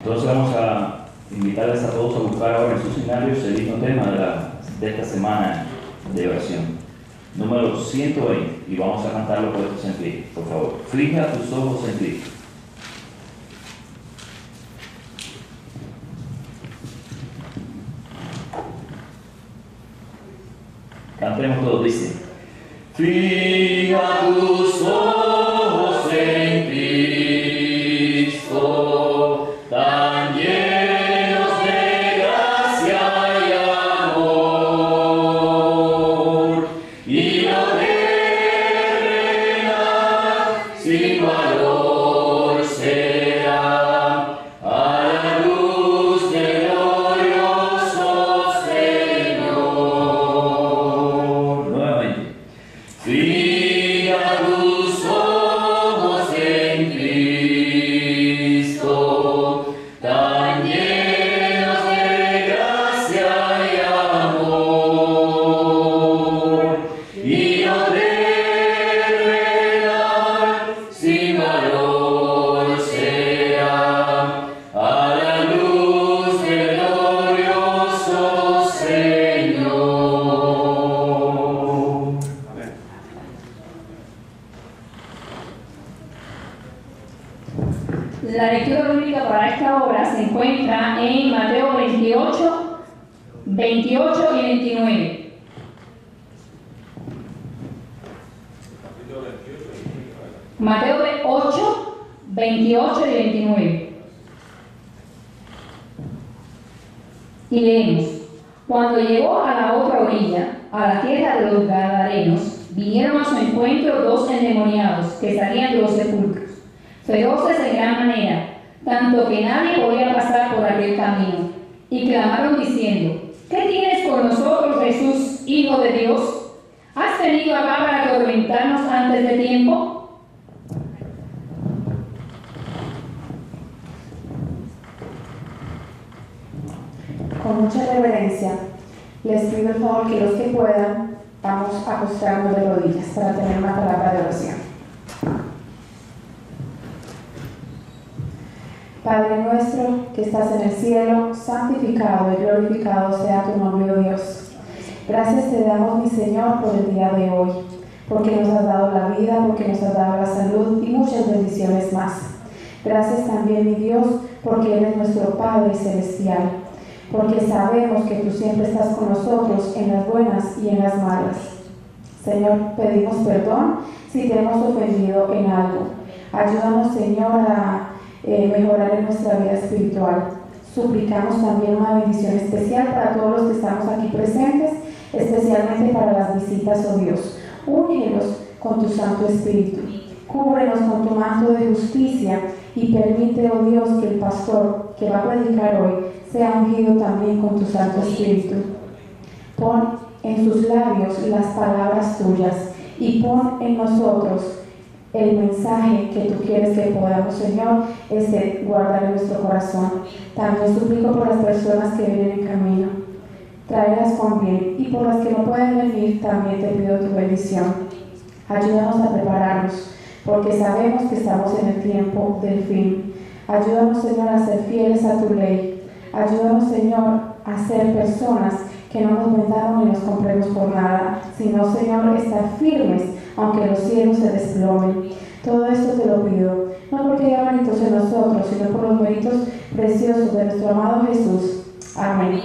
Entonces vamos a invitarles a todos a buscar ahora en sus escenarios el mismo tema de esta semana de oración. Número 120, y vamos a cantarlo puestos en pie, por favor. Fija tus ojos en ti. Cantemos todos, dice. Fija tus ojos en Cristo, tan llenos de gracia y amor, y no terrenal sin valor será a la luz del glorioso Señor. Nuevamente. Fija tus ojos en Cristo, tan llenos de gracia y amor, y no terrenal sin valor será a la luz del glorioso Señor. Amén. La lectura bíblica para esta obra se encuentra en Mateo 28, 28 y 29. Mateo 8, 28 y 29. Y leemos: Cuando llegó a la otra orilla, a la tierra de los Gadarenos, vinieron a su encuentro dos endemoniados que salían de los sepulcros, feroces en gran manera, tanto que nadie podía pasar por aquel camino, y clamaron diciendo: ¿Qué tienes con nosotros, Jesús, Hijo de Dios? ¿Has venido acá para atormentarnos antes de tiempo? Con mucha reverencia, les pido el favor que los que puedan, vamos a acostarnos de rodillas para tener una palabra de oración. Padre nuestro que estás en el cielo, santificado y glorificado sea tu nombre, oh Dios. Gracias te damos, mi Señor, por el día de hoy, porque nos has dado la vida, porque nos has dado la salud y muchas bendiciones más. Gracias también, mi Dios, porque eres nuestro Padre celestial, porque sabemos que tú siempre estás con nosotros en las buenas y en las malas. Señor, pedimos perdón si te hemos ofendido en algo. Ayúdanos, Señor, a mejorar en nuestra vida espiritual. Suplicamos también una bendición especial para todos los que estamos aquí presentes, especialmente para las visitas, oh Dios. Úngelos con tu Santo Espíritu. Cúbrenos con tu manto de justicia y permite, oh Dios, que el pastor que va a predicar hoy sea ungido también con tu Santo Espíritu. Pon en sus labios las palabras tuyas y pon en nosotros el mensaje que tú quieres que podamos, Señor, guardar en nuestro corazón. También suplico por las personas que vienen en camino, tráelas con bien, y por las que no pueden venir, también te pido tu bendición. Ayúdanos a prepararnos, porque sabemos que estamos en el tiempo del fin. Ayúdanos, Señor, a ser fieles a tu ley. Ayúdanos, Señor, a ser personas que no nos vendamos ni nos compremos por nada, sino, Señor, estar firmes aunque los cielos se desplomen. Todo esto te lo pido, no porque haya méritos en nosotros, sino por los méritos preciosos de nuestro amado Jesús. Amén.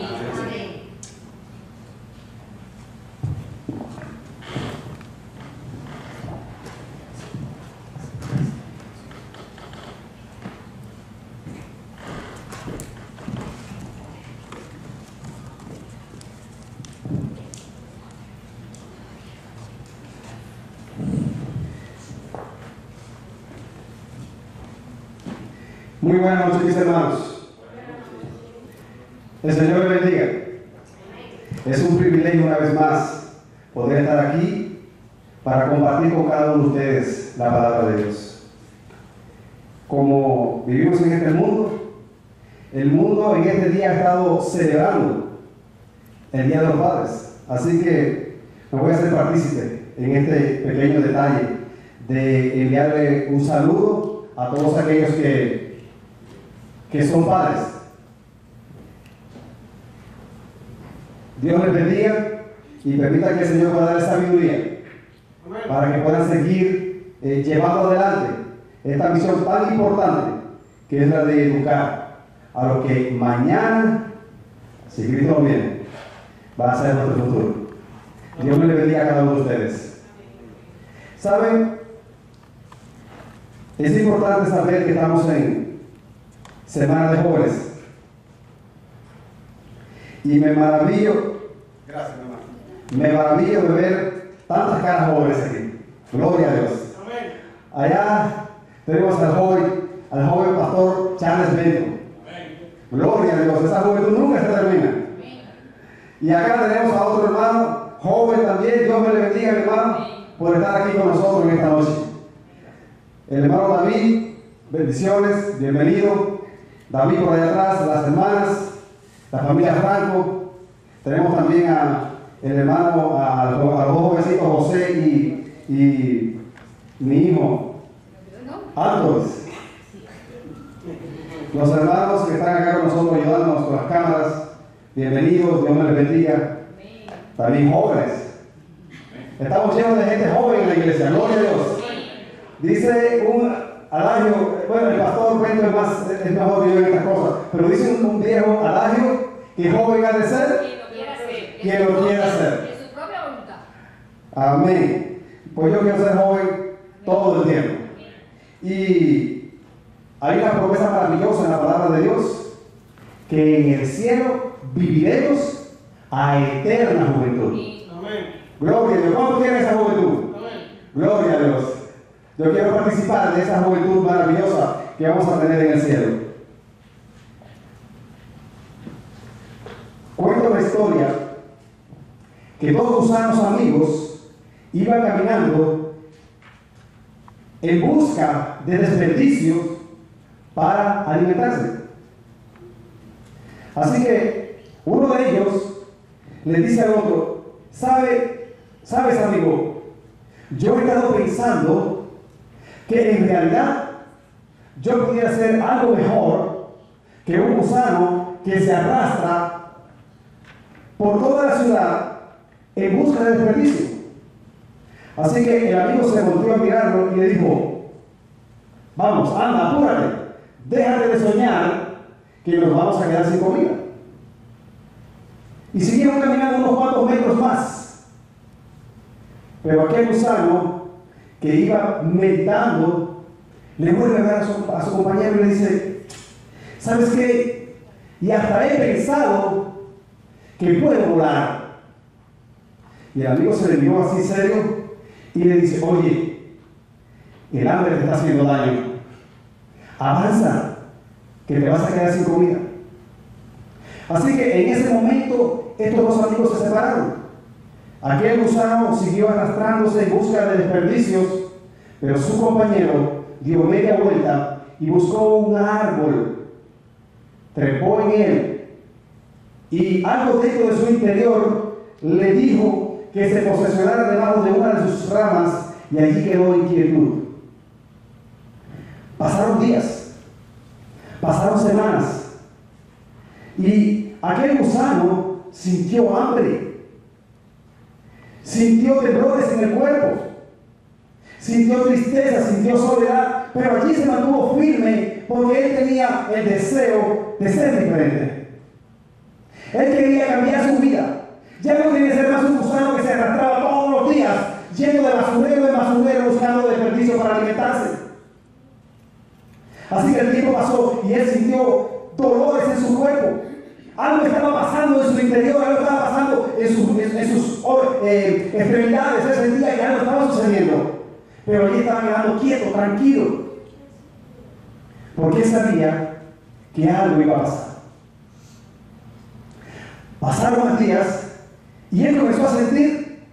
Muy buenas noches, mis hermanos. El Señor les bendiga. Es un privilegio una vez más poder estar aquí para compartir con cada uno de ustedes la palabra de Dios. Como vivimos en este mundo, el mundo en este día ha estado celebrando el Día de los Padres. Así que me voy a hacer partícipe en este pequeño detalle de enviarle un saludo a todos aquellos que que son padres. Dios les bendiga y permita que el Señor pueda dar sabiduría para que puedan seguir llevando adelante esta misión tan importante que es la de educar a lo que mañana, si Cristo viene, va a ser nuestro futuro. Dios me le bendiga a cada uno de ustedes. ¿Saben? Es importante saber que estamos en Semana de Jóvenes. Y me maravillo, gracias hermano, me maravillo de ver tantas caras jóvenes aquí. Gloria a Dios. Allá tenemos al joven pastor Charles Bento. Gloria a Dios, esa juventud nunca se termina. Y acá tenemos a otro hermano, joven también. Dios me le bendiga, mi hermano, por estar aquí con nosotros en esta noche. El hermano David, bendiciones, bienvenido. David por allá atrás, las hermanas, la familia Franco. Tenemos también el hermano, a los jovencitos José y mi hijo, Ángeles. Los hermanos que están acá con nosotros ayudándonos con las cámaras, bienvenidos, Dios me les bendiga. También jóvenes. Estamos llenos de gente joven en la iglesia, gloria a Dios. Dice un adagio, bueno, el pastor Bento es mejor que yo en estas cosas, pero dice un viejo adagio que joven ha de ser quien lo quiera ser. De su propia voluntad. Amén. Pues yo quiero ser joven todo el tiempo. Y hay una promesa maravillosa en la palabra de Dios, que en el cielo viviremos a eterna juventud. Amén. Gloria a Dios. ¿Cuánto quiere esa juventud? Amén. Gloria a Dios. Yo quiero participar de esa juventud maravillosa que vamos a tener en el cielo. Cuento la historia que dos gusanos amigos iban caminando en busca de desperdicios para alimentarse. Así que uno de ellos le dice al otro: ¿Sabes, amigo? Yo he estado pensando que en realidad yo pudiera hacer algo mejor que un gusano que se arrastra por toda la ciudad en busca de desperdicio. Así que el amigo se volvió a mirarlo y le dijo: vamos, anda, apúrate, déjate de soñar que nos vamos a quedar sin comida. Y siguieron caminando unos cuantos metros más. Pero aquel gusano que iba meditando le vuelve a ver a su compañero y le dice: ¿sabes qué? Y hasta he pensado que puedo volar. Y el amigo se le miró así serio y le dice: oye, el hambre te está haciendo daño. Avanza, que te vas a quedar sin comida. Así que en ese momento estos dos amigos se separaron. Aquel gusano siguió arrastrándose en busca de desperdicios, pero su compañero dio media vuelta y buscó un árbol, trepó en él, y algo dentro de su interior le dijo que se posesionara debajo de una de sus ramas, y allí quedó en quietud. Pasaron días, pasaron semanas, y aquel gusano sintió hambre. Sintió temblores en el cuerpo, sintió tristeza, sintió soledad, pero allí se mantuvo firme porque él tenía el deseo de ser diferente. Él quería cambiar su vida. Ya no quería ser más un gusano que se arrastraba todos los días, yendo de basurero en basurero buscando desperdicio para alimentarse. Así que el tiempo pasó y él sintió dolores en su cuerpo. Algo estaba pasando en su interior, algo estaba pasando en sus extremidades. Él sentía que algo estaba sucediendo. Pero allí estaba quedando quieto, tranquilo. Porque él sabía que algo iba a pasar. Pasaron los días y él comenzó a sentir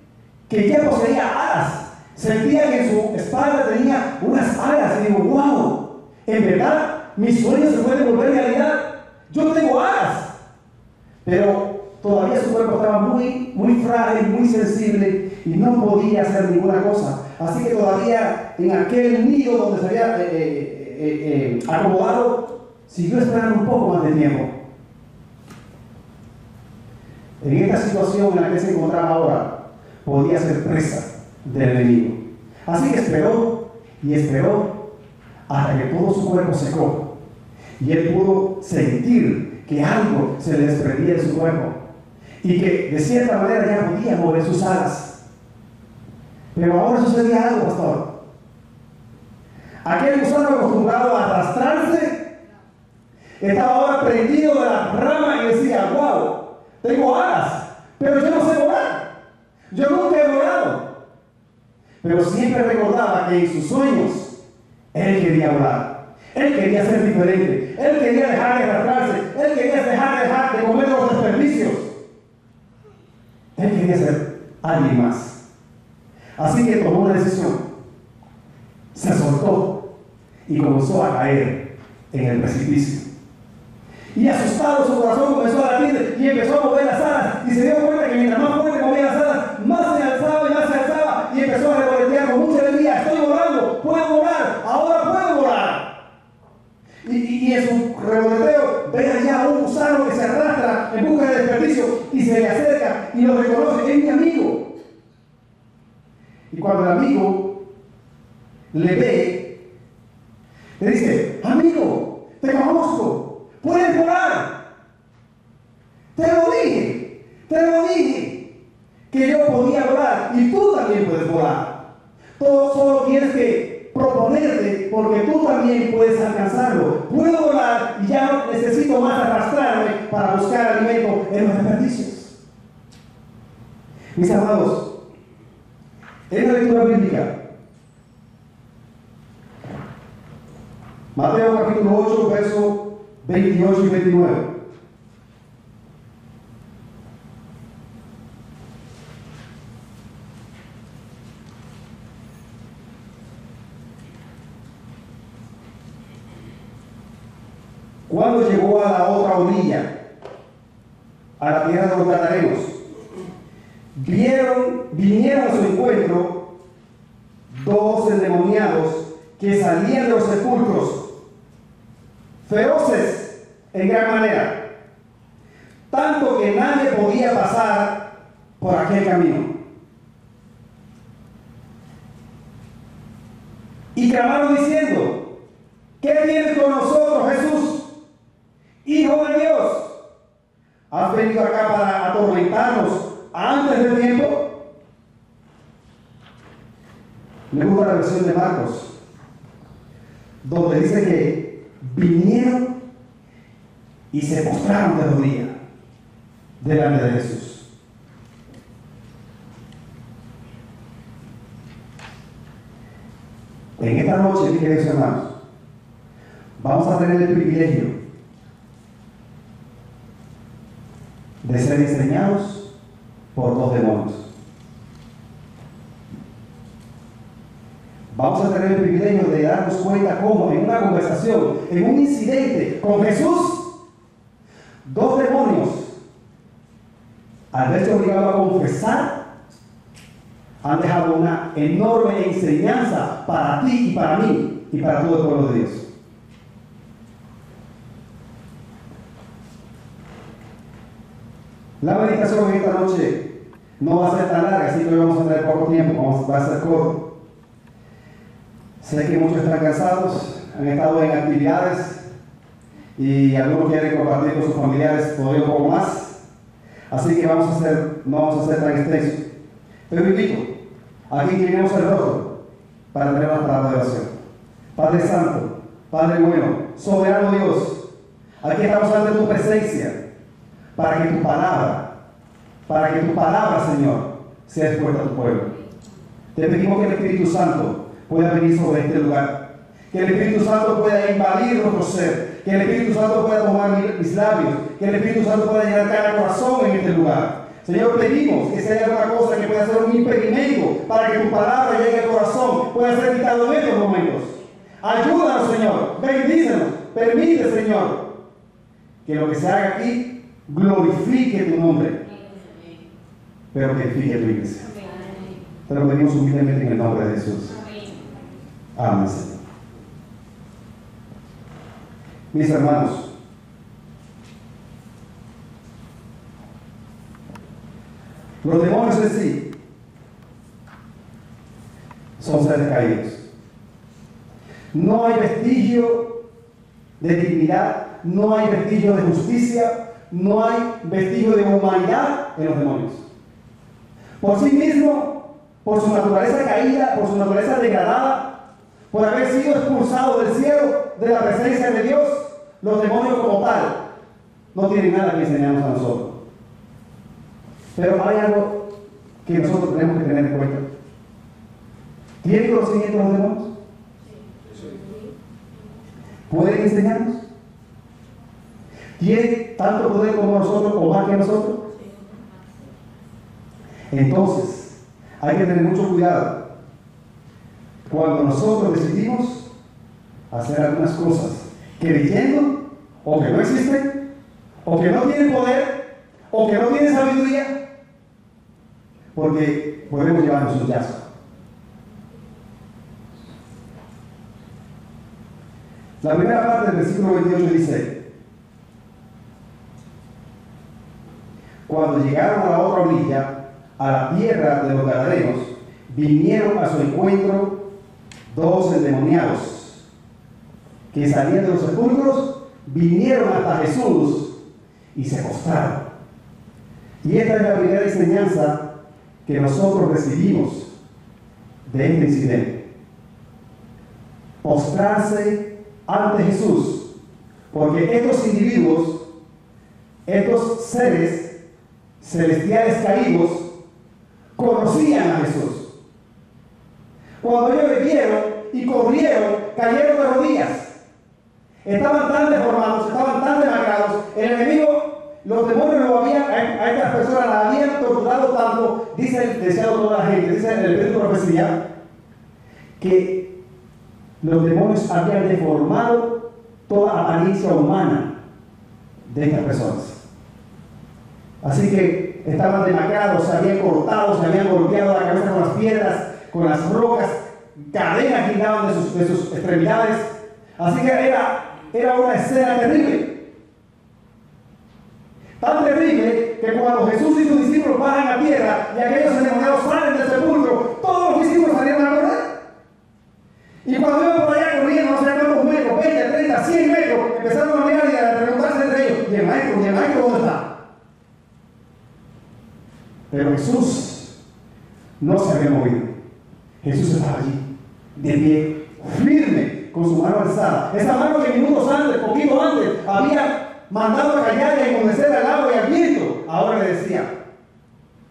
que ya poseía alas. Sentía que en su espalda tenía unas alas. Y digo: wow, en verdad mis sueños se pueden volver realidad. Yo tengo alas. Pero todavía su cuerpo estaba muy frágil, muy sensible y no podía hacer ninguna cosa. Así que todavía en aquel nido donde se había acomodado, siguió esperando un poco más de tiempo. En esta situación en la que se encontraba ahora, podía ser presa del enemigo. Así que esperó y esperó hasta que todo su cuerpo secó y él pudo sentir que algo se le desprendía de su cuerpo y que de cierta manera ya podía mover sus alas. Pero ahora sucedía algo, pastor. Aquel gusano acostumbrado a arrastrarse estaba ahora prendido de la rama y decía: wow, tengo alas, pero yo no sé volar. Yo nunca he volado. Pero siempre recordaba que en sus sueños él quería volar. Él quería ser diferente. Él quería dejar de arrastrarse. Él quería dejar de comer los desperdicios. Él quería ser alguien más. Así que tomó una decisión. Se soltó y comenzó a caer en el precipicio. Y asustado su corazón comenzó a latir y empezó a mover las alas. Y se dio cuenta que mientras más fuerte movía las alas, más se alzaba y más se alzaba. Y empezó a revolotear con mucha alegría: estoy volando, puedo volar, ahora puedo volar. Y en su revoloteo ve allá un gusano que se arrastra en busca de desperdicio y se le acerca y lo reconoce: es mi amigo. Y cuando el amigo le ve, le dice: amigo, te conozco, puedes volar. Te lo dije, que yo podía volar y tú también puedes volar. Todo solo tienes que proponerte, porque tú también puedes alcanzarlo. Puedo volar y ya no necesito más arrastrarme para buscar alimento en los desperdicios. Mis amados, en la lectura bíblica, Mateo capítulo 8, versos 28 y 29. Cuando llegó a la otra orilla, a la tierra de los Gadarenos, vinieron a su encuentro dos endemoniados que salían de los sepulcros, feroces en gran manera, tanto que nadie podía pasar por aquel camino. Y clamaron diciendo: ¿qué tienes con nosotros, Jesús, Hijo de Dios? ¿Has venido acá para atormentarnos antes del tiempo? Me gusta la versión de Marcos, donde dice que vinieron y se postraron de rodillas delante de Jesús. En esta noche, mis queridos hermanos, vamos a tener el privilegio de ser enseñados por dos demonios. Vamos a tener el privilegio de darnos cuenta cómo en una conversación, en un incidente con Jesús, dos demonios, al verse obligados a confesar, han dejado una enorme enseñanza para ti y para mí y para todo el pueblo de Dios. La meditación en esta noche no va a ser tan larga, así que vamos a tener poco tiempo, va a ser corto. Sé que muchos están cansados, han estado en actividades y algunos quieren compartir con sus familiares todavía un poco más. Así que no vamos a ser tan extensos. Pero invito a que inclinemos el rostro para tener una palabra de oración. Padre Santo, Padre bueno, soberano Dios, aquí estamos ante tu presencia para que tu palabra, Señor, sea expuesta a tu pueblo. Te pedimos que el Espíritu Santo pueda venir sobre este lugar, que el Espíritu Santo pueda invadir nuestro ser, que el Espíritu Santo pueda tomar mis labios, que el Espíritu Santo pueda llenar cada corazón en este lugar. Señor, pedimos que si hay alguna cosa que pueda ser un impedimento para que tu palabra llegue al corazón, pueda ser quitado en estos momentos. Ayúdanos, Señor, bendícenos, permite, Señor, que lo que se haga aquí glorifique tu nombre, pero que edifique tu iglesia. Te lo pedimos humildemente en el nombre de Jesús. Amén, Señor. mis hermanos, los demonios en sí son seres caídos. No hay vestigio de dignidad, no hay vestigio de justicia, no hay vestigio de humanidad en los demonios. Por sí mismo, por su naturaleza caída, por su naturaleza degradada, por haber sido expulsados del cielo, de la presencia de Dios, los demonios como tal no tienen nada que enseñarnos a nosotros. Pero hay algo que nosotros tenemos que tener en cuenta. ¿Tienen conocimiento los demonios? ¿Pueden enseñarnos? ¿Tienen tanto poder como nosotros o más que nosotros? Entonces, hay que tener mucho cuidado cuando nosotros decidimos hacer algunas cosas creyendo o que no existen, o que no tienen poder, o que no tienen sabiduría, porque podemos llevarnos un chasco. La primera parte del versículo 28 dice: cuando llegaron a la otra orilla, a la tierra de los Gadarenos, vinieron a su encuentro dos endemoniados que salían de los sepulcros, vinieron hasta Jesús y se postraron. Y esta es la primera enseñanza que nosotros recibimos de este incidente: postrarse ante Jesús, porque estos individuos, estos seres celestiales caídos, conocían a Jesús. Cuando ellos le vieron y corrieron, cayeron de rodillas. Estaban tan deformados, estaban tan demacrados. El enemigo, los demonios lo habían, a estas personas las habían torturado tanto, dice el deseado toda la gente, dice el Espíritu de Profecía, que los demonios habían deformado toda apariencia humana de estas personas. Así que estaban demacrados, se habían cortado, se habían golpeado la cabeza con las piedras, con las rocas, cadenas guindaban de sus extremidades. Así que era una escena terrible. Tan terrible que cuando Jesús y sus discípulos bajan a tierra y aquellos endemoniados salen del sepulcro, todos los discípulos salieron a correr. Y cuando iban por allá corriendo, no sé cuántos metros, 20, 30, 100 metros, empezaron a mirar y a preguntarse entre ellos: ¿y el maestro dónde está? Pero Jesús no se había movido. Jesús estaba allí, de pie, firme, con su mano alzada. Esa mano que minutos antes, poquito antes, había mandado a callar y a enmudecer al agua y al viento, ahora le decía,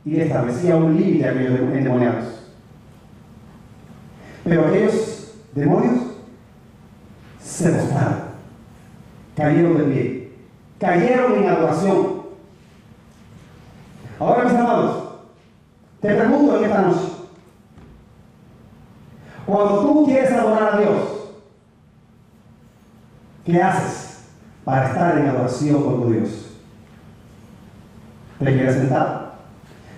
y le establecía un límite a aquellos endemoniados. Pero aquellos demonios se postraron, cayeron de pie, cayeron en adoración. Ahora, mis amados, te pregunto en esta noche: cuando tú quieres adorar a Dios, ¿qué haces para estar en adoración con tu Dios? ¿Te quedas sentado?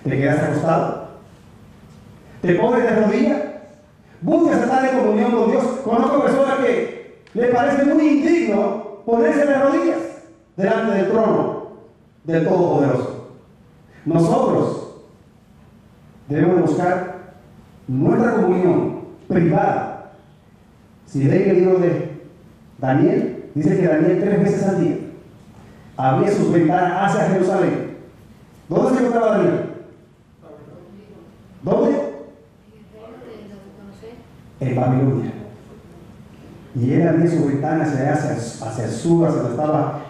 ¿Te quedas acostado? ¿Te pones de rodillas? ¿Buscas estar en comunión con Dios? Conozco personas que les parece muy indigno ponerse de rodillas delante del trono del Todopoderoso. Nosotros debemos buscar nuestra comunión privada. Si leen el libro de Daniel, dice que Daniel 3 veces al día abría sus ventanas hacia Jerusalén. ¿Dónde se encontraba Daniel? ¿Dónde? En Babilonia. Y él abría sus ventanas hacia el sur, hacia donde estaba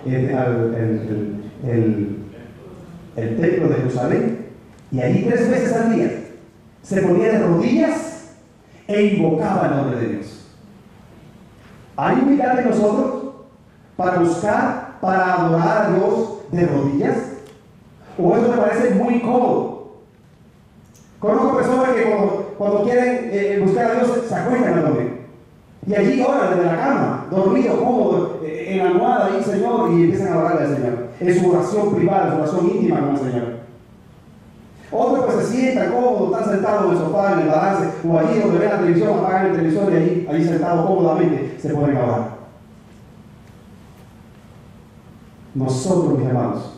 el templo de Jerusalén, y allí 3 veces al día se ponía de rodillas e invocaba el nombre de Dios. ¿Hay humildad en nosotros para buscar, para adorar a Dios de rodillas? ¿O eso me parece muy cómodo? Conozco personas que cuando quieren buscar a Dios se acuestan al domingo y allí oran desde la cama, dormido, cómodo, en la almohada ahí, Señor, y empiezan a orarle al Señor. Es su oración privada, su oración íntima con el Señor. Otros pues se sientan cómodos, están sentados en el sofá, en el balance, o allí donde ven la televisión, apagan el televisor y ahí sentados cómodamente se ponen a orar. Nosotros, mis hermanos,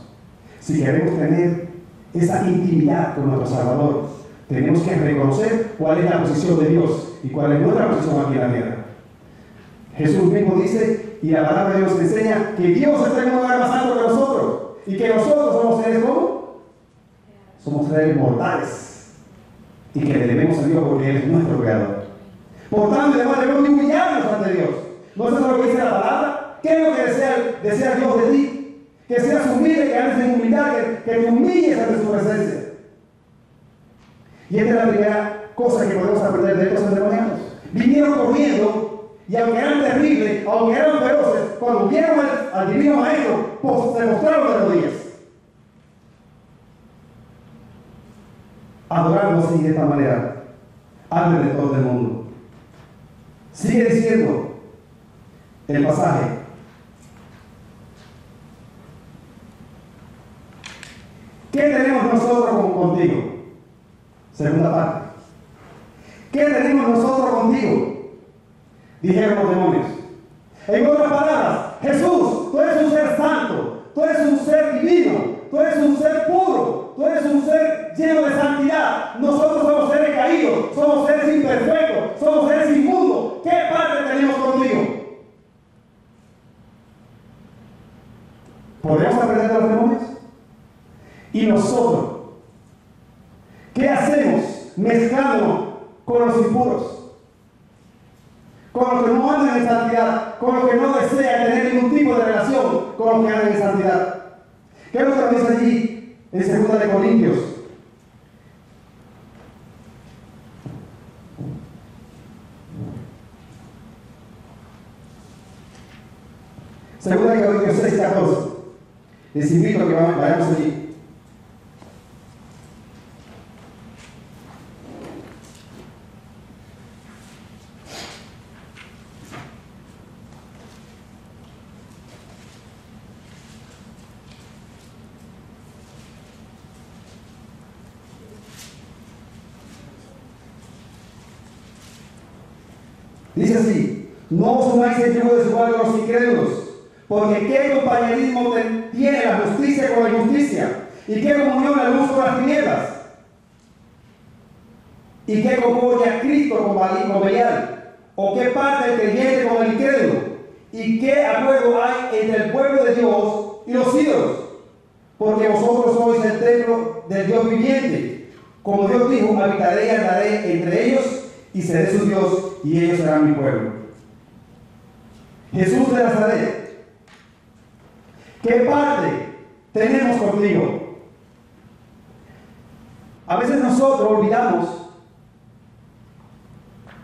si queremos tener esa intimidad con nuestro Salvador, tenemos que reconocer cuál es la posición de Dios y cuál es nuestra posición aquí en la tierra. Jesús mismo dice, y la palabra de Dios enseña, que Dios está en un lugar más alto que nosotros y que nosotros somos seres ¿cómo? Somos seres mortales y que le debemos a Dios porque Él es nuestro creador. Por tanto, además debemos humillarnos ante Dios. ¿No es eso lo que dice la palabra? ¿Qué es lo que desea Dios de ti? Que seas humilde, que andes en humildad, que te humilles ante su presencia. Y esta es la primera cosa que podemos aprender de estos endemoniados. Vinieron corriendo y aunque eran terribles, aunque eran feroces, cuando vieron al divino maestro, pues se mostraron de rodillas. Adorando así de esta manera al Redentor del mundo. Sigue diciendo el pasaje. ¿Qué tenemos nosotros contigo? Segunda parte. ¿Qué tenemos nosotros contigo? Dijeron los demonios. En otras palabras, Jesús, tú eres un ser santo, tú eres un ser divino, tú eres un ser puro, tú eres un ser lleno de santidad. Nosotros somos seres caídos, somos seres imperfectos, somos seres inmundos. ¿Qué parte tenemos contigo? ¿Podemos aprender de los demonios? ¿Y nosotros qué hacemos mezclándonos con los impuros? Con los que no andan en santidad, con los que no desean tener ningún tipo de relación con los que andan en santidad. ¿Qué es lo que dice allí en 2 de Corintios? Segunda de Corintios 6:14. Les invito a que vayamos allí. Dice así: no os unáis en yugo desigual con los incrédulos, porque qué compañerismo tiene la justicia con la injusticia, y qué comunión la luz con las tinieblas, y qué concordia Cristo con Belial, o qué parte el creyente con el incrédulo, y qué acuerdo hay entre el pueblo de Dios y los ídolos, porque vosotros sois el templo del Dios viviente. Como Dios dijo, habitaré y andaré entre ellos, y seré su Dios, y ellos serán mi pueblo. Jesús de Nazaret, ¿qué parte tenemos contigo? A veces nosotros olvidamos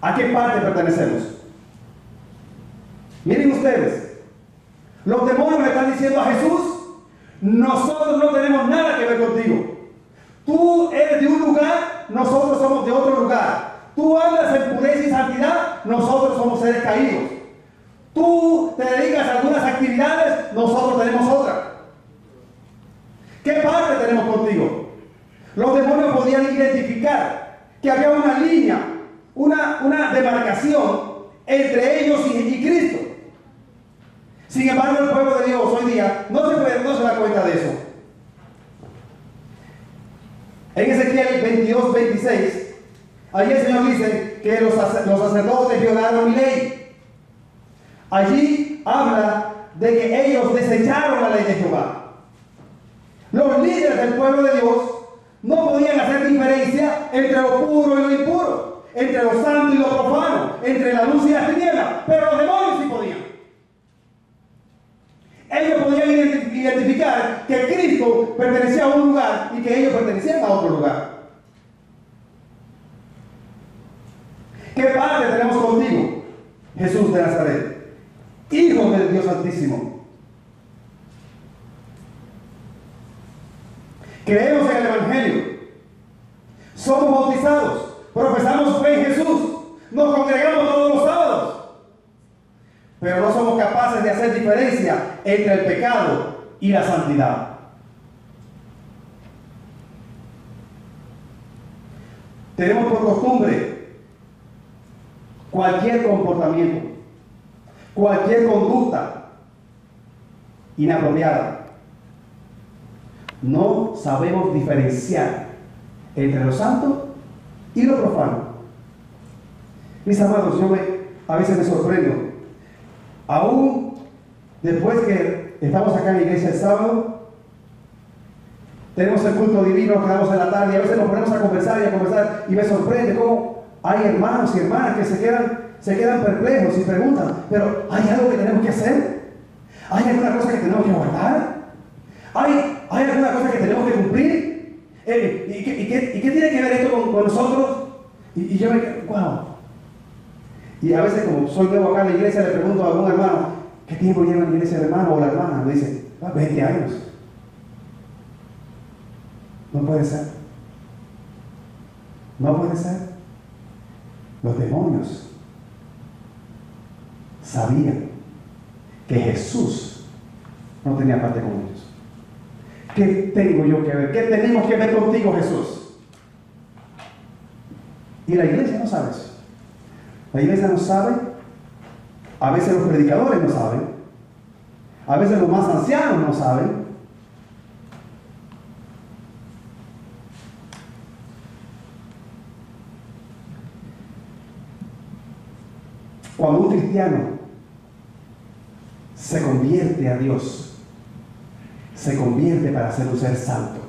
a qué parte pertenecemos. Miren ustedes, los demonios le están diciendo a Jesús: nosotros no tenemos nada que ver contigo. Tú eres de un lugar, nosotros somos de otro lugar. Tú andas en pureza y santidad, nosotros somos seres caídos. Tú te dedicas a algunas actividades, nosotros tenemos otra. ¿Qué parte tenemos contigo? Los demonios podían identificar que había una línea, una demarcación entre ellos y Cristo. Sin embargo, el pueblo de Dios hoy día no se da cuenta de eso. En Ezequiel 22:26, allí el Señor dice que los sacerdotes violaron mi ley. Allí habla de que ellos desecharon la ley de Jehová. Los líderes del pueblo de Dios no podían hacer diferencia entre lo puro y lo impuro, entre lo santo y lo profano, entre la luz y las tinieblas, pero los demonios sí podían. Ellos podían identificar que Cristo pertenecía a un lugar y que ellos pertenecían a otro lugar. ¿Qué parte tenemos contigo, Jesús de Nazaret, Hijo del Dios Altísimo? Creemos en el Evangelio, somos bautizados, profesamos fe en Jesús, nos congregamos todos los sábados, pero no somos capaces de hacer diferencia entre el pecado y la santidad. Tenemos por costumbre cualquier comportamiento, cualquier conducta inapropiada, no sabemos diferenciar entre lo santo y lo profano. Mis amados, a veces me sorprendo. Aún después que estamos acá en la iglesia el sábado, tenemos el culto divino, nos quedamos en la tarde y a veces nos ponemos a conversar y me sorprende cómo hay hermanos y hermanas que se quedan perplejos y preguntan, pero ¿hay algo que tenemos que hacer? ¿Hay alguna cosa que tenemos que guardar? ¿Hay alguna cosa que tenemos que cumplir? ¿Y qué tiene que ver esto con nosotros? Y yo me quedo, wow. Y a veces, como soy nuevo acá en la iglesia, le pregunto a algún hermano, ¿qué tiempo lleva en la iglesia el hermano o la hermana? Me dice, 20 años. No puede ser. No puede ser. Los demonios sabían que Jesús no tenía parte con ellos. ¿Qué tengo yo que ver? ¿Qué tenemos que ver contigo, Jesús? Y la iglesia no sabe eso. La iglesia no sabe. A veces los predicadores no saben. A veces los más ancianos no saben. Cuando un cristiano se convierte a Dios, se convierte para ser un ser santo.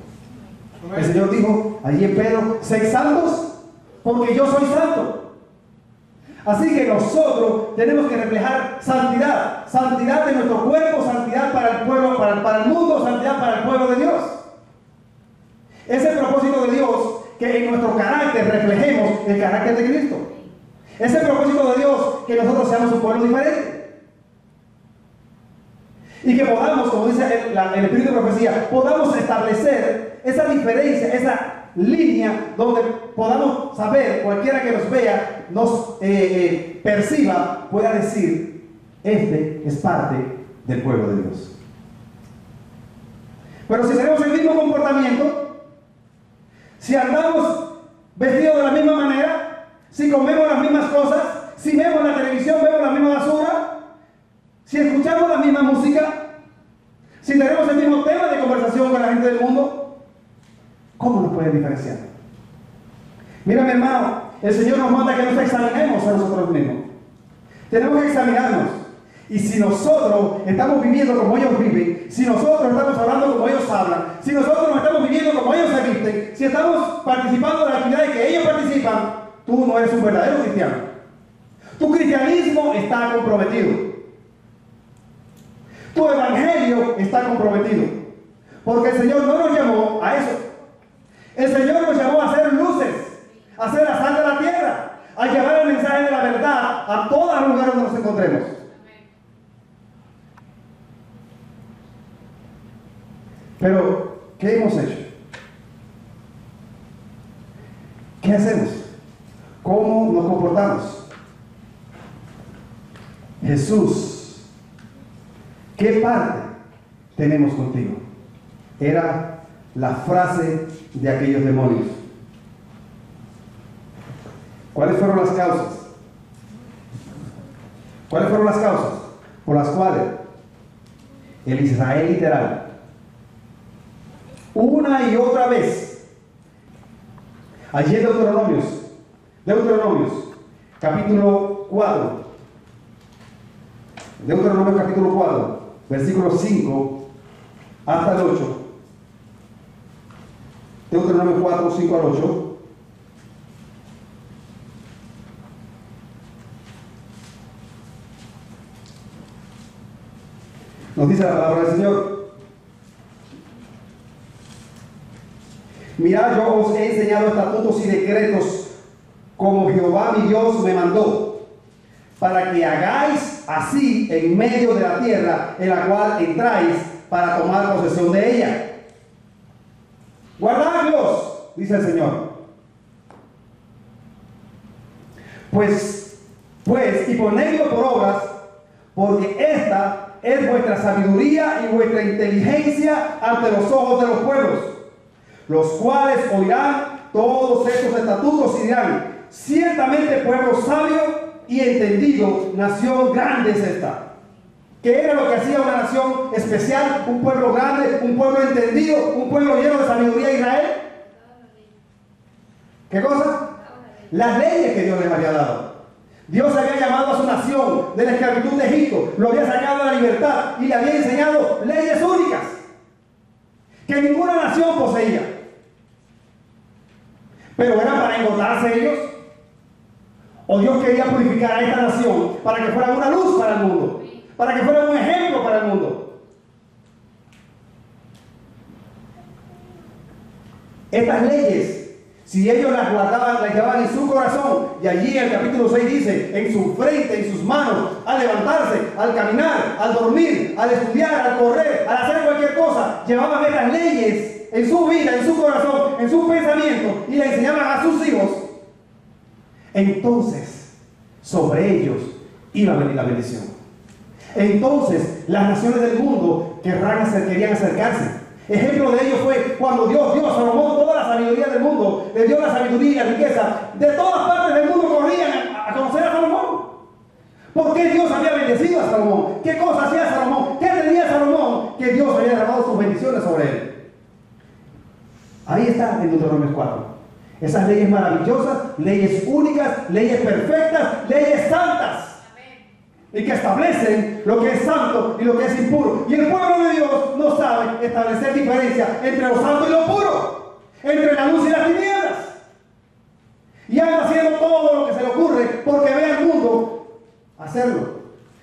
El Señor dijo allí en Pedro, sed santos porque yo soy santo. Así que nosotros tenemos que reflejar santidad, santidad de nuestro cuerpo, santidad para el pueblo, para el mundo, santidad para el pueblo de Dios. Es el propósito de Dios que en nuestro carácter reflejemos el carácter de Cristo. Es el propósito de Dios que nosotros seamos un pueblo diferente. Y que podamos, como dice el Espíritu de Profecía, podamos establecer esa diferencia, esa línea donde podamos saber, cualquiera que nos vea, nos perciba, pueda decir, este es parte del pueblo de Dios. Pero si tenemos el mismo comportamiento, si andamos vestidos de la misma manera, si comemos las mismas cosas, si vemos la televisión, vemos la misma basura, si escuchamos la misma música, si tenemos el mismo tema de conversación con la gente del mundo, ¿cómo nos pueden diferenciar? Mira, mi hermano, el Señor nos manda que nos examinemos a nosotros mismos. Tenemos que examinarnos. Y si nosotros estamos viviendo como ellos viven, si nosotros estamos hablando como ellos hablan, si nosotros nos estamos viviendo como ellos se visten, si estamos participando de las actividades que ellos participan, tú no eres un verdadero cristiano. Tu cristianismo está comprometido. Tu evangelio está comprometido. Porque el Señor no nos llamó a eso. El Señor nos llamó a ser luces, a ser la sal de la tierra, a llevar el mensaje de la verdad a todos los lugares donde nos encontremos. Pero, ¿qué hemos hecho? ¿Qué hacemos? ¿Cómo nos comportamos? Jesús, ¿qué parte tenemos contigo? Era la frase de aquellos demonios. ¿Cuáles fueron las causas? ¿Cuáles fueron las causas por las cuales el Israel literal, una y otra vez, allí en Deuteronomios, capítulo 4, Deuteronomio capítulo 4, versículos 5 hasta el 8, Deuteronomio 4, 5 al 8, nos dice la palabra del Señor. Mirad, yo os he enseñado estatutos y decretos como Jehová mi Dios me mandó, para que hagáis así en medio de la tierra en la cual entráis para tomar posesión de ella. Guardadlos, dice el Señor. Pues, y ponedlo por obras, porque esta es vuestra sabiduría y vuestra inteligencia ante los ojos de los pueblos, los cuales oirán todos estos estatutos y dirán, ciertamente pueblo sabio y entendido, nación grande es esta. que era lo que hacía una nación especial, un pueblo grande, un pueblo entendido, un pueblo lleno de sabiduría de Israel? ¿Qué cosa? Las leyes que Dios les había dado. Dios había llamado a su nación de la esclavitud de Egipto, lo había sacado a la libertad y le había enseñado leyes únicas que ninguna nación poseía. Pero eran para engordarse ellos. O Dios quería purificar a esta nación para que fuera una luz para el mundo, para que fuera un ejemplo para el mundo. Estas leyes, si ellos las guardaban, las llevaban en su corazón, y allí en el capítulo 6 dice, en su frente, en sus manos, al levantarse, al caminar, al dormir, al estudiar, al correr, al hacer cualquier cosa, llevaban estas leyes en su vida, en su corazón, en su pensamiento, y le enseñaban a sus hijos. Entonces, sobre ellos iba a venir la bendición. Entonces, las naciones del mundo querían acercarse. Ejemplo de ello fue cuando Dios dio a Salomón toda la sabiduría del mundo, le dio la sabiduría y la riqueza. De todas partes del mundo corrían a conocer a Salomón. ¿Por qué Dios había bendecido a Salomón? ¿Qué cosa hacía Salomón? ¿Qué tenía Salomón? Que Dios había derramado sus bendiciones sobre él. Ahí está en Deuteronomio 4. Esas leyes maravillosas, leyes únicas, leyes perfectas, leyes santas. Y que establecen lo que es santo y lo que es impuro. Y el pueblo de Dios no sabe establecer diferencia entre lo santo y lo puro, entre la luz y las tinieblas. Y anda haciendo todo lo que se le ocurre porque ve al mundo hacerlo.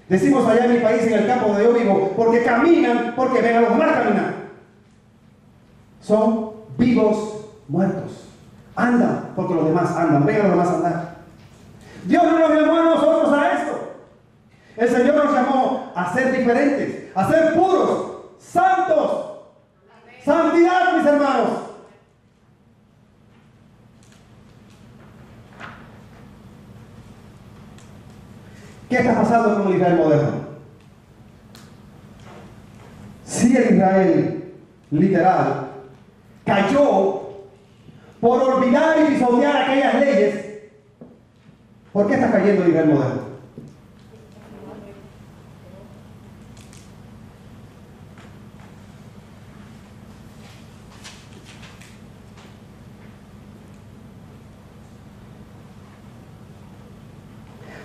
Decimos allá en mi país, en el campo donde yo vivo, porque caminan, porque ven a los demás caminar. Son vivos muertos. Andan porque los demás andan, ven a los demás andar. Dios no nos llamó a nosotros a esto. El Señor nos llamó a ser diferentes, a ser puros, santos. Santidad, mis hermanos. ¿Qué está pasando con el Israel moderno? Si el Israel literal cayó por olvidar y pisotear aquellas leyes, ¿por qué está cayendo el Israel moderno?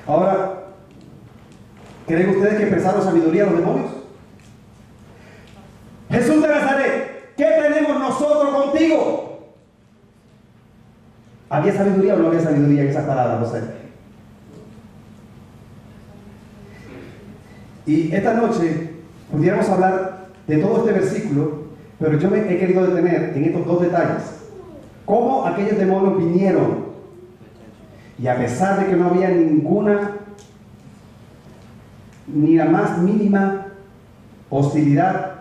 Ahora, ¿creen ustedes que pensaron sabiduría los demonios? Jesús de Nazaret, ¿qué tenemos nosotros contigo? ¿Había sabiduría o no había sabiduría en esas palabras? No sé. Y esta noche pudiéramos hablar de todo este versículo, pero yo me he querido detener en estos dos detalles. Cómo aquellos demonios vinieron. Y a pesar de que no había ni la más mínima hostilidad,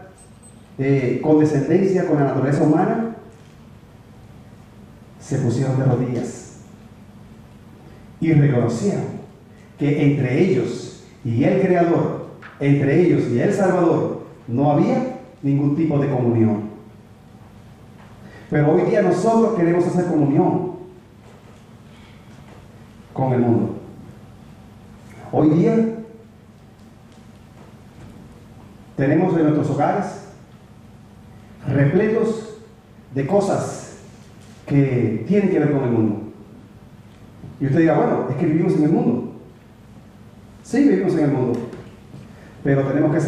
condescendencia con la naturaleza humana, se pusieron de rodillas y reconocieron que entre ellos y el Creador, entre ellos y el Salvador, no había ningún tipo de comunión. Pero hoy día nosotros queremos hacer comunión con el mundo. Hoy día tenemos en nuestros hogares repletos de cosas que tienen que ver con el mundo. Y usted dirá, bueno, es que vivimos en el mundo. Sí, vivimos en el mundo, pero tenemos que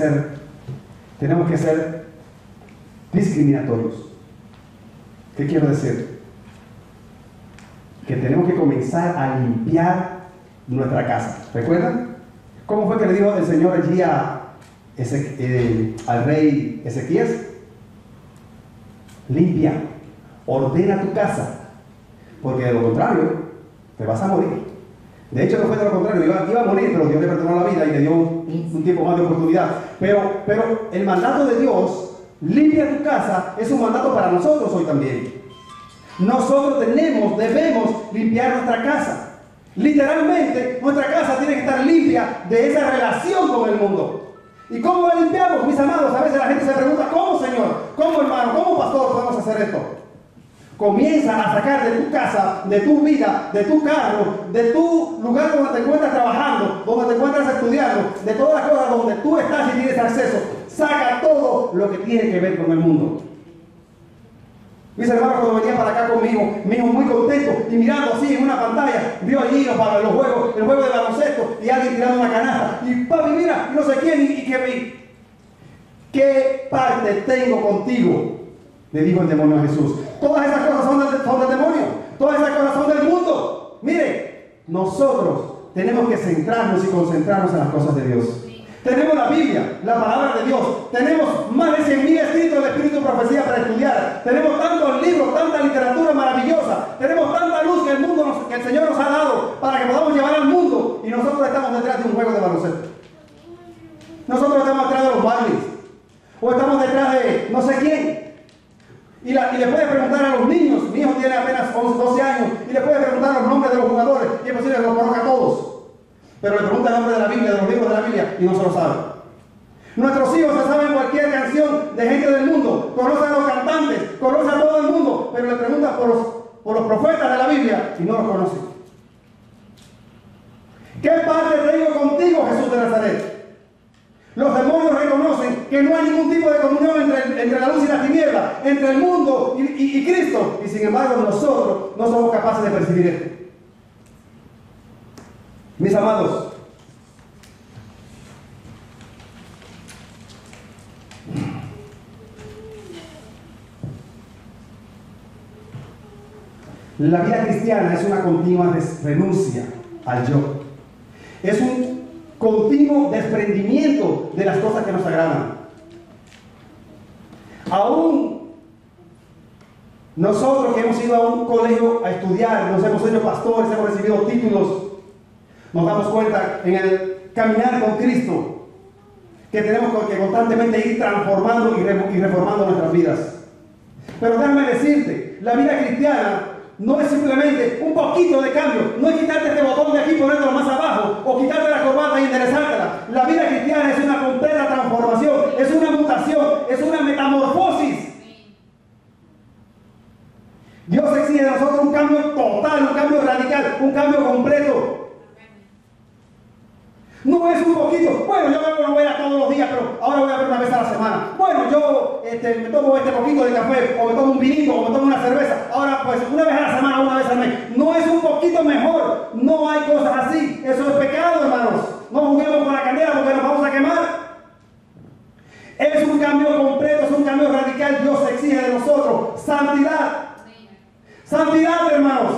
ser discriminatorios. ¿Qué quiero decir? Que tenemos que comenzar a limpiar nuestra casa. ¿Recuerdan? ¿Cómo fue que le dijo el Señor allí al rey Ezequías? Limpia, ordena tu casa, porque de lo contrario te vas a morir. De hecho, no fue de lo contrario, iba a morir, pero Dios le perdonó la vida y le dio un tiempo más de oportunidad. Pero el mandato de Dios, limpia tu casa, es un mandato para nosotros hoy también. Nosotros debemos limpiar nuestra casa. Literalmente, nuestra casa tiene que estar limpia de esa relación con el mundo. ¿Y cómo la limpiamos, mis amados? A veces la gente se pregunta, ¿cómo, Señor? ¿Cómo, hermano? ¿Cómo, pastor, podemos hacer esto? comienza a sacar de tu casa, de tu vida, de tu carro, de tu lugar donde te encuentras trabajando, donde te encuentras estudiando, de todas las cosas donde tú estás y tienes acceso. Saca todo lo que tiene que ver con el mundo. Mis hermanos, cuando venía para acá conmigo, mi hijo muy contento y mirando así en una pantalla, vio allí los juegos, el juego de baloncesto y alguien tirando una canasta. Y papi, mira, y no sé quién, y que vi. ¿Qué parte tengo contigo?, le dijo el demonio a Jesús. Todas esas cosas son del demonio, todas esas cosas son del mundo. Mire, nosotros tenemos que centrarnos y concentrarnos en las cosas de Dios. Tenemos la Biblia, la palabra de Dios. Tenemos más de 100.000 escritos de Espíritu y Profecía para estudiar. Tenemos tantos libros, tanta literatura maravillosa. Tenemos tanta luz que el Señor nos ha dado para que podamos llevar al mundo. Y nosotros estamos detrás de un juego de baloncesto. Nosotros estamos detrás de los Barleys. O estamos detrás de no sé quién. Y le puedes preguntar a los niños. Mi hijo tiene apenas 11, 12 años. Y le puedes preguntar los nombres de los jugadores. Y es posible que los conozca a todos. Pero le pregunta el nombre de la Biblia, de los libros de la Biblia, y no se lo sabe. Nuestros hijos se saben cualquier canción de gente del mundo, conocen a los cantantes, conocen a todo el mundo, pero le preguntan por los profetas de la Biblia y no los conocen. ¿Qué parte tengo contigo, Jesús de Nazaret? Los demonios reconocen que no hay ningún tipo de comunión entre la luz y la tiniebla, entre el mundo y Cristo, y sin embargo nosotros no somos capaces de percibir esto. Mis amados, la vida cristiana es una continua renuncia al yo. Es un continuo desprendimiento de las cosas que nos agradan. Aún nosotros que hemos ido a un colegio a estudiar, nos hemos hecho pastores, hemos recibido títulos, nos damos cuenta en el caminar con Cristo que tenemos que constantemente ir transformando y reformando nuestras vidas. Pero déjame decirte, la vida cristiana no es simplemente un poquito de cambio, no es quitarte este botón de aquí y ponerlo más abajo, o quitarte la corbata y enderezártela. La vida cristiana es una completa transformación, es una mutación, es una metamorfosis. Dios exige de nosotros un cambio total, un cambio radical, un cambio completo. No es un poquito, bueno, yo me voy a todos los días, pero ahora voy a ver una vez a la semana. Bueno, yo me tomo este poquito de café, o me tomo un vinito, o me tomo una cerveza. Ahora, pues, una vez a la semana, una vez al mes. No es un poquito mejor, no hay cosas así. Eso es pecado, hermanos. No juguemos con la candela porque nos vamos a quemar. Es un cambio completo, es un cambio radical. Dios exige de nosotros santidad. Santidad, hermanos.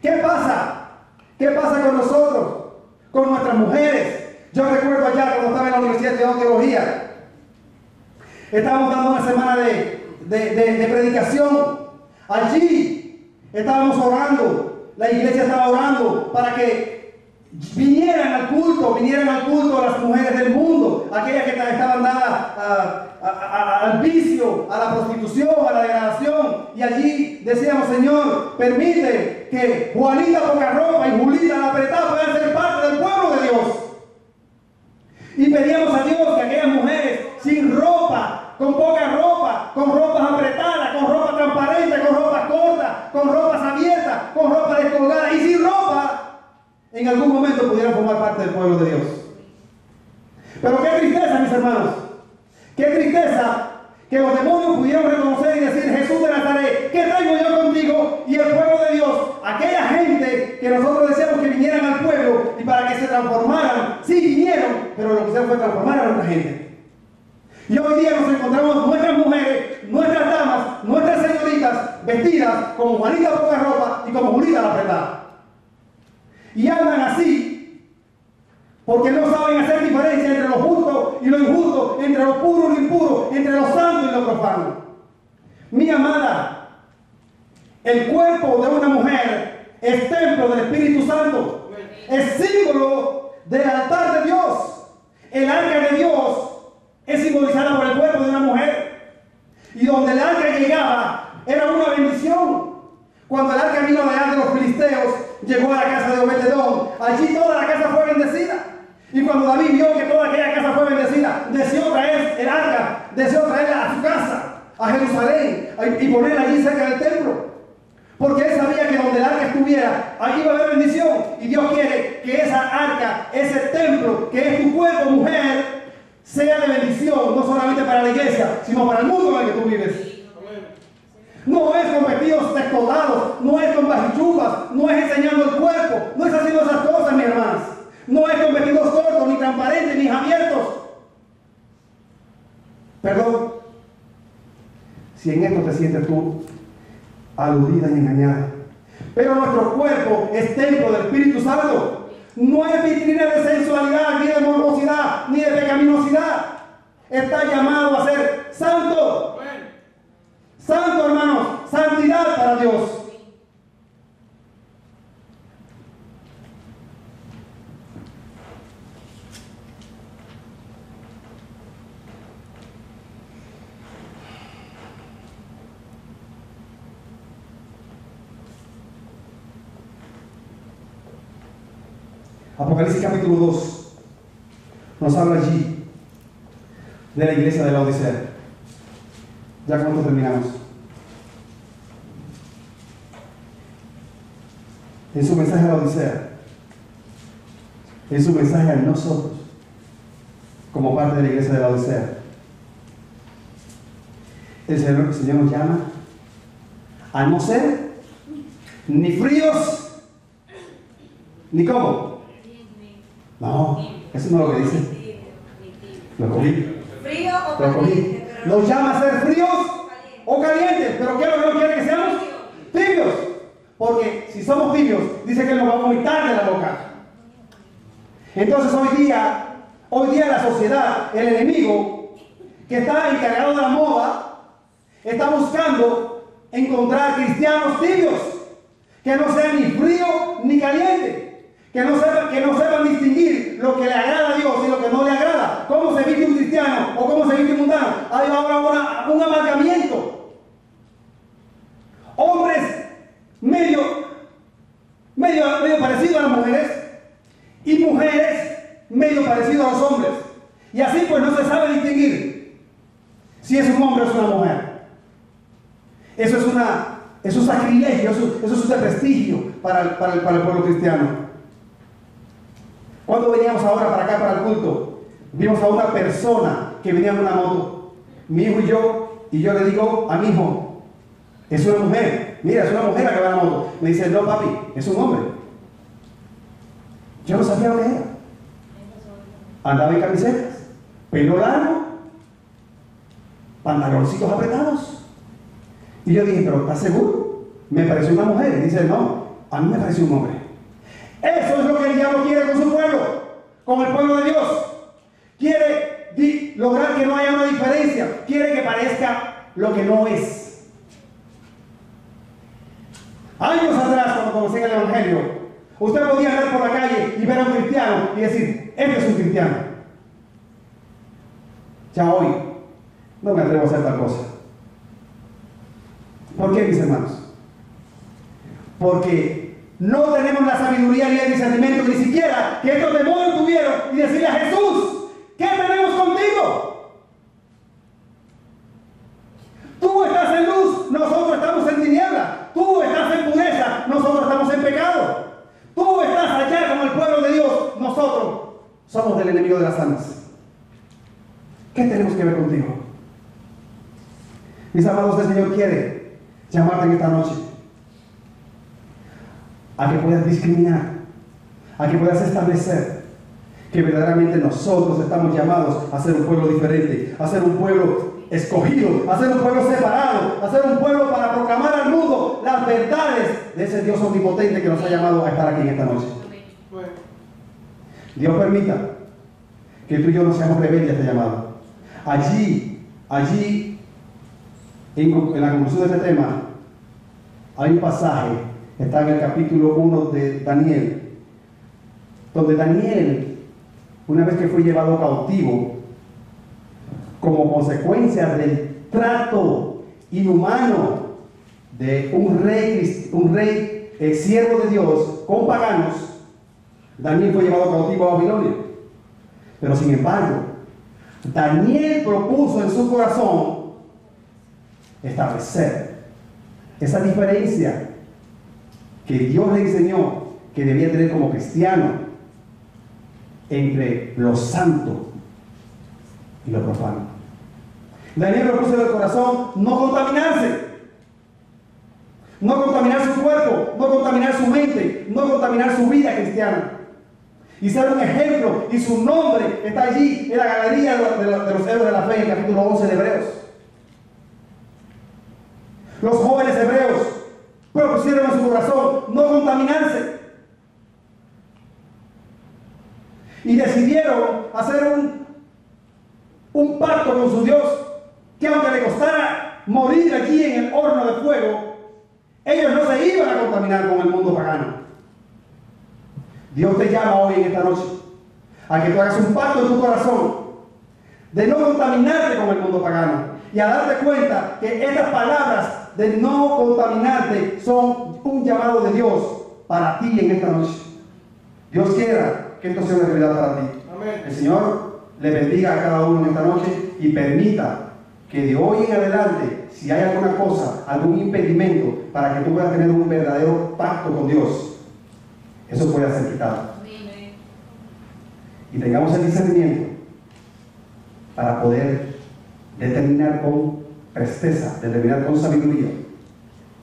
¿Qué pasa? ¿Qué pasa con nosotros? Con nuestras mujeres. Yo recuerdo allá cuando estaba en la universidad estudiando teología, estábamos dando una semana de predicación. Allí estábamos orando, la iglesia estaba orando para que vinieran al culto las mujeres del mundo, aquellas que estaban dadas al vicio, a la prostitución, a la degradación. Y allí decíamos: Señor, permite que Juanita poca ropa y Julita la apretada puedan ser parte del pueblo de Dios. Y pedíamos a Dios que aquellas mujeres sin ropa, con poca ropa, con ropas apretadas, con ropa transparente, con ropas cortas, con ropas abiertas, con ropa descolgada y sin ropa, en algún momento pudieran formar parte del pueblo de Dios. Pero qué tristeza, mis hermanos, qué tristeza que los demonios pudieron reconocer y decir: Jesús de Nazaret, ¿qué traigo yo contigo? Y el pueblo de Dios, aquella gente que nosotros deseamos que vinieran al pueblo y para que se transformaran, sí vinieron, pero lo que hicieron fue transformar a nuestra gente. Y hoy día nos encontramos nuestras mujeres, nuestras damas, nuestras señoritas vestidas como Juanita poca ropa y como Julita la apretada. Y andan así porque no saben hacer diferencia entre lo justo y lo injusto, entre lo puro y lo impuro, entre lo santo y lo profano. Mi amada, el cuerpo de una mujer es templo del Espíritu Santo, es símbolo del altar de Dios. El arca de Dios es simbolizada por el cuerpo de una mujer, y donde el arca llegaba era una bendición. Cuando el arca vino de los filisteos, llegó a la casa de Obed-Edom. Allí toda la casa fue bendecida. Y cuando David vio que toda aquella casa fue bendecida, deseó traer el arca, deseó traerla a su casa, a Jerusalén y ponerla allí cerca del templo. Porque él sabía que donde el arca estuviera, allí iba a haber bendición. Y Dios quiere que esa arca, ese templo, que es tu cuerpo, mujer, sea de bendición, no solamente para la iglesia, sino para el mundo en el que tú vives. No es con vestidos descolgados, no es con bajichupas, no es enseñando el cuerpo, no es haciendo esas cosas, mis hermanas. No es con vestidos cortos, ni transparentes, ni abiertos. Perdón, si en esto te sientes tú aludida y engañada. Pero nuestro cuerpo es templo del Espíritu Santo. No es vitrina de sensualidad, ni de morbosidad, ni de pecaminosidad. Está llamado a ser santo. Santo, hermanos, santidad para Dios. Apocalipsis capítulo 2 nos habla allí de la iglesia de la Odisea. Ya con esto terminamos. En su mensaje a la Odisea, en su mensaje a nosotros, como parte de la iglesia de la Odisea, el Señor nos llama a no ser ni fríos, ni cómo. No, eso no es lo que dice. Lo cogí. Frío o Lo cogí. caliente. Nos llama a ser fríos o calientes. Pero ¿qué es lo que no quiere que seamos? Tibios. Porque si somos tibios, dice que nos va a vomitar de la boca. Entonces hoy día la sociedad, el enemigo, que está encargado de la moda, está buscando encontrar cristianos tibios, que no sean ni frío ni caliente. Que no sepan distinguir lo que le agrada a Dios y lo que no le agrada. Cómo se viste un cristiano o cómo se viste un mundano. Hay ahora un amalgamiento. Hombres medio parecidos a las mujeres y mujeres medio parecidos a los hombres. Y así pues no se sabe distinguir si es un hombre o es una mujer. Eso es un sacrilegio, eso es un desprestigio para el pueblo cristiano. Cuando veníamos ahora para acá, para el culto, vimos a una persona que venía en una moto, mi hijo y yo le digo a mi hijo, es una mujer, mira, es una mujer la que va en la moto. Me dice, no papi, es un hombre. Yo no sabía lo que era. Andaba en camisetas, pelo largo, pantaloncitos apretados. Y yo dije, pero ¿estás seguro? Me pareció una mujer. Y dice, no, a mí me pareció un hombre. Eso es lo que el diablo quiere con su pueblo, con el pueblo de Dios. Quiere lograr que no haya una diferencia. Quiere que parezca lo que no es. Años atrás, cuando conocí el Evangelio, usted podía andar por la calle y ver a un cristiano y decir, este es un cristiano. Ya hoy no me atrevo a hacer tal cosa. ¿Por qué, mis hermanos? Porque no tenemos la sabiduría ni el discernimiento, ni siquiera que estos demonios tuvieron y decirle a Jesús, ¿qué tenemos contigo? Tú estás en luz, nosotros estamos en tiniebla. Tú estás en pureza, nosotros estamos en pecado. Tú estás allá como el pueblo de Dios, nosotros somos del enemigo de las almas. ¿Qué tenemos que ver contigo? Mis amados, el Señor quiere llamarte en esta noche a que puedas discriminar, a que puedas establecer que verdaderamente nosotros estamos llamados a ser un pueblo diferente, a ser un pueblo escogido, a ser un pueblo separado, a ser un pueblo para proclamar al mundo las verdades de ese Dios omnipotente que nos ha llamado a estar aquí en esta noche. Dios permita que tú y yo no seamos rebeldes a este llamado. Allí, en la conclusión de este tema, hay un pasaje, está en el capítulo 1 de Daniel, donde Daniel, una vez que fue llevado cautivo, como consecuencia del trato inhumano de un rey siervo de Dios con paganos, Daniel fue llevado cautivo a Babilonia. Pero sin embargo, Daniel propuso en su corazón establecer esa diferencia que Dios le enseñó que debía tener como cristiano entre lo santo y lo profano. Daniel lo puso en el corazón no contaminarse, no contaminar su cuerpo, no contaminar su mente, no contaminar su vida cristiana. Y ser un ejemplo, y su nombre está allí en la galería de los héroes de la fe, en el capítulo 11 de Hebreos. Los jóvenes hebreos propusieron en su corazón no contaminarse. Y decidieron hacer un pacto con su Dios, que aunque le costara morir allí en el horno de fuego, ellos no se iban a contaminar con el mundo pagano. Dios te llama hoy en esta noche a que tú hagas un pacto en tu corazón de no contaminarte con el mundo pagano y a darte cuenta que estas palabras de no contaminarte son un llamado de Dios para ti en esta noche. Dios quiera que esto sea una realidad para ti. Amén. El Señor le bendiga a cada uno en esta noche y permita que de hoy en adelante, si hay alguna cosa, algún impedimento para que tú puedas tener un verdadero pacto con Dios, eso pueda ser quitado. Amén. Y tengamos el discernimiento para poder determinar con presteza, determinar con sabiduría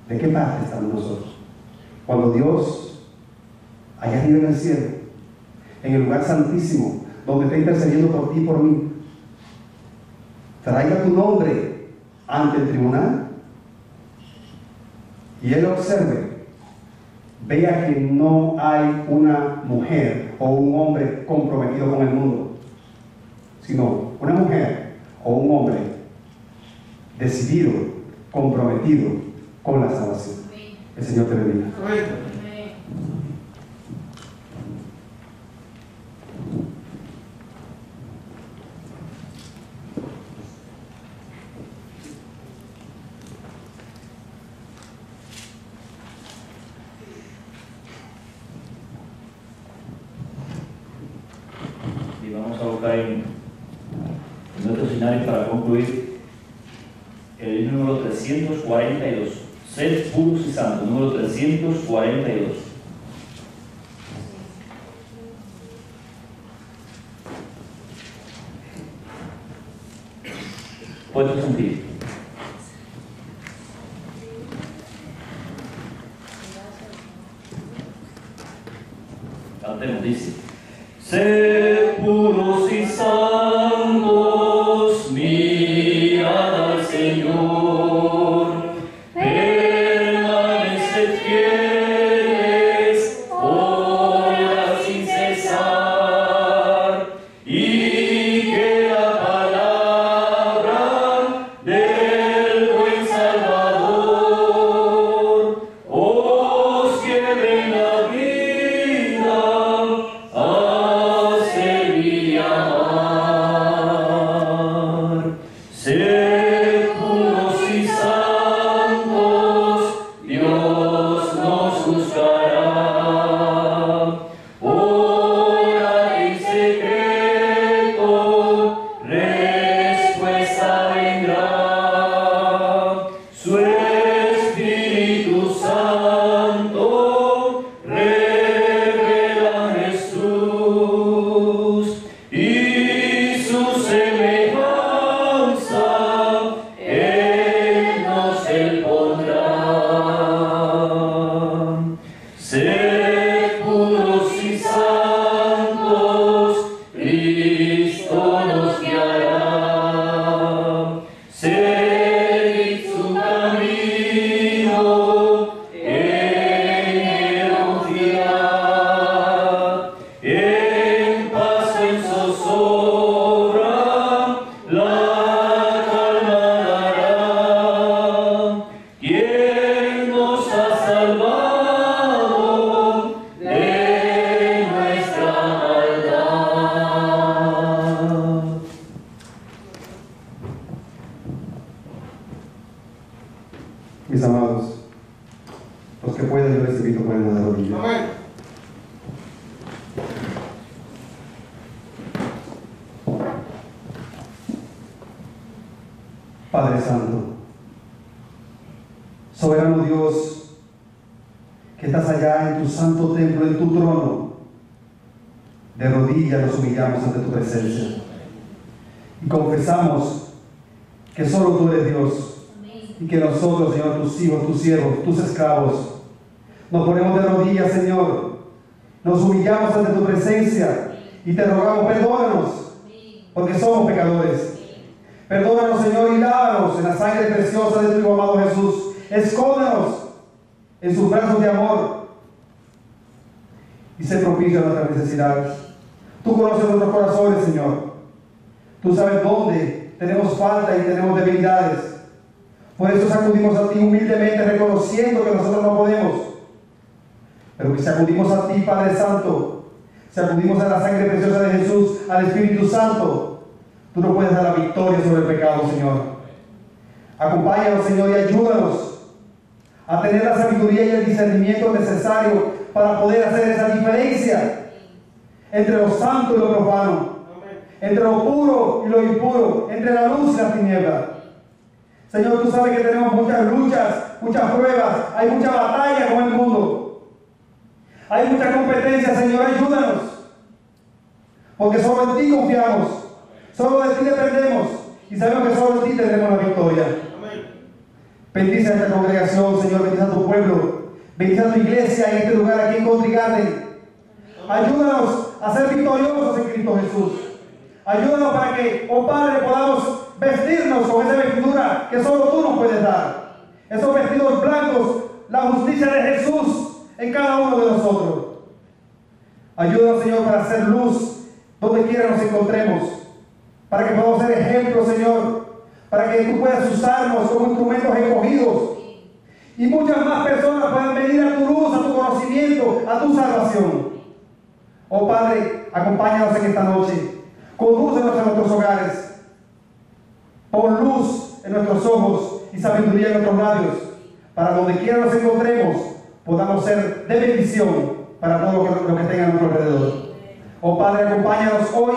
de qué parte estamos nosotros. Cuando Dios, allá arriba en el cielo, en el lugar santísimo, donde está intercediendo por ti y por mí, traiga tu nombre ante el tribunal y Él observe, vea que no hay una mujer o un hombre comprometido con el mundo, sino una mujer o un hombre decidido, comprometido con la salvación. El Señor te bendiga. Y vamos a buscar en nuestro escenario para concluir el número 342. Sed puros y santos, número 342. Puedes sentir. Cantemos, dice: sed puros y santos, mirad al Señor, permaneced fieles, orad sin cesar, y que la palabra del buen Salvador os lleve en la vida a servir y amar. Sed puros y santos, Dios nos juzgará. Ora en secreto, respuesta vendrá. Su Espíritu Santo revela a Jesús y su semejanza Él nos pondrá. Sed puros y santos, Cristo nos guiará. Seguid su camino, en Él confiad. En paz, en zozobra, la calma dará. Quien nos ha salvado de nuestra maldad. Mis amados, los que pueden, yo les invito a ponernos de rodillas. Amén. Padre Santo, Soberano Dios, que estás allá en tu santo templo, en tu trono, de rodillas nos humillamos ante tu presencia. Y confesamos que solo tú eres Dios. Y que nosotros, Señor, tus hijos, tus siervos, tus esclavos, nos ponemos de rodillas, Señor. Nos humillamos ante tu presencia y te rogamos, perdónanos, porque somos pecadores. Perdónanos, Señor, y lávanos en la sangre preciosa de tu Hijo amado Jesús. Escóndanos en sus brazos de amor y sé propicio a nuestras necesidades. Tú conoces nuestros corazones, Señor. Tú sabes dónde tenemos falta y tenemos debilidades. Por eso acudimos a ti humildemente, reconociendo que nosotros no podemos. Pero que si acudimos a ti, Padre Santo, si acudimos a la sangre preciosa de Jesús, al Espíritu Santo, tú nos puedes dar la victoria sobre el pecado, Señor. Acompáñanos, Señor, y ayúdanos a tener la sabiduría y el discernimiento necesario para poder hacer esa diferencia entre lo santo y lo profano, entre lo puro y lo impuro, entre la luz y la tiniebla. Señor, tú sabes que tenemos muchas luchas, muchas pruebas, hay mucha batalla con el mundo, hay mucha competencia. Señor, ayúdanos, porque solo en ti confiamos, solo de ti dependemos y sabemos que solo en ti tendremos la victoria. Bendice a esta congregación, Señor, bendice a tu pueblo, bendice a tu iglesia en este lugar aquí en Country Garden. Ayúdanos a ser victoriosos en Cristo Jesús. Ayúdanos para que, oh Padre, podamos vestirnos con esa vestidura que solo tú nos puedes dar. Esos vestidos blancos, la justicia de Jesús en cada uno de nosotros. Ayúdanos, Señor, para hacer luz donde quiera nos encontremos, para que podamos ser ejemplos, Señor, para que tú puedas usarnos como instrumentos escogidos y muchas más personas puedan venir a tu luz, a tu conocimiento, a tu salvación. Oh Padre, acompáñanos en esta noche, condúcenos a nuestros hogares, pon luz en nuestros ojos y sabiduría en nuestros labios, para donde quiera nos encontremos podamos ser de bendición para todo lo que tenga a nuestro alrededor. Oh Padre, acompáñanos hoy,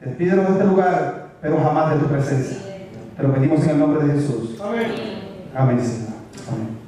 despídenos de este lugar, pero jamás de tu presencia. Te lo pedimos en el nombre de Jesús. Amén. Amén, Señor. Amén.